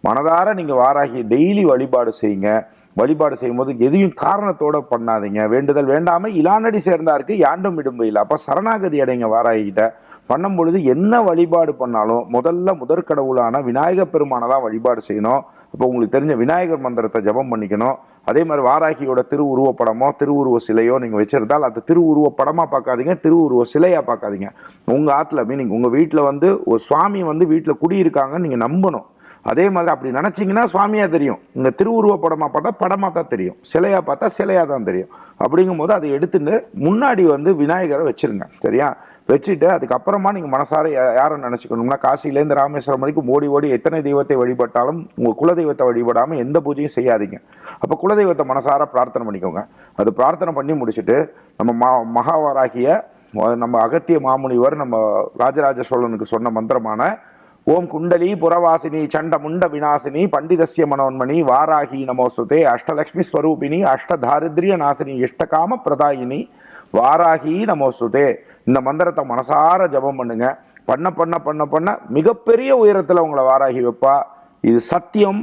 மனதார நீங்கள் வாராகி டெய்லி வழிபாடு செய்யுங்க. வழிபாடு செய்யும்போது எதையும் காரணத்தோட பண்ணாதீங்க. வேண்டுதல் வேண்டாமல் இலானடி சேர்ந்தாருக்கு யாண்டும் இடும்பையில். அப்போ சரணாகதி அடைங்க வாராகிட்ட. பண்ணும் பொழுது என்ன வழிபாடு பண்ணாலும் முதல்ல முதற்கடவுளான விநாயகர் பெருமானை தான் வழிபாடு செய்யணும். இப்போ உங்களுக்கு தெரிஞ்ச விநாயகர் மந்திரத்தை ஜபம் பண்ணிக்கணும். அதே மாதிரி வாராகியோட திருவுருவப்படமோ திருவுருவ சிலையோ நீங்கள் வச்சிருந்தால் அது திருவுருவப்படமாக பார்க்காதீங்க, திருவுருவ சிலையாக பார்க்காதீங்க. உங்கள் ஆற்றுல மீனிங் உங்கள் வீட்டில் வந்து ஒரு சுவாமி வந்து வீட்டில் குடியிருக்காங்கன்னு நீங்கள் நம்பணும். அதே மாதிரி அப்படி நினச்சிங்கன்னா சுவாமியாக தெரியும். இந்த திருவுருவ படமாக பார்த்தா படமாக தான் தெரியும், சிலையாக பார்த்தா சிலையாக தான் தெரியும். அப்படிங்கும் போது அதை எடுத்துட்டு முன்னாடி வந்து விநாயகரை வச்சுருங்க. சரியா? வச்சுட்டு அதுக்கப்புறமா நீங்கள் மனசார யாரை நினச்சிக்கணும்னா, காசிலேருந்து ராமேஸ்வரம் வரைக்கும் ஓடி ஓடி எத்தனை தெய்வத்தை வழிபட்டாலும் உங்கள் குலதெய்வத்தை வழிபடாமல் எந்த பூஜையும் செய்யாதீங்க. அப்போ குலதெய்வத்தை மனசார பிரார்த்தனை பண்ணிக்கோங்க. அது பிரார்த்தனை பண்ணி முடிச்சுட்டு நம்ம மகாவாராகிய நம்ம அகத்திய மாமுனிவர் நம்ம ராஜராஜ சோழனுக்கு சொன்ன மந்திரமான ஓம் குண்டலி புறவாசினி சண்ட முண்ட விநாசினி பண்டிதஸ்ய மனோன்மணி வாராகி நமோஸ்துதே அஷ்டலக்ஷ்மி ஸ்வரூபிணி அஷ்டதாரித்ரிய நாசினி இஷ்டகாம பிரதாயினி வாராகி நமோஸ்துதே. இந்த மந்திரத்தை மனசார ஜபம் பண்ணுங்க. பண்ண பண்ண பண்ண பண்ண மிகப்பெரிய உயரத்தில் உங்களை வாராகி வைப்பா. இது சத்தியம்.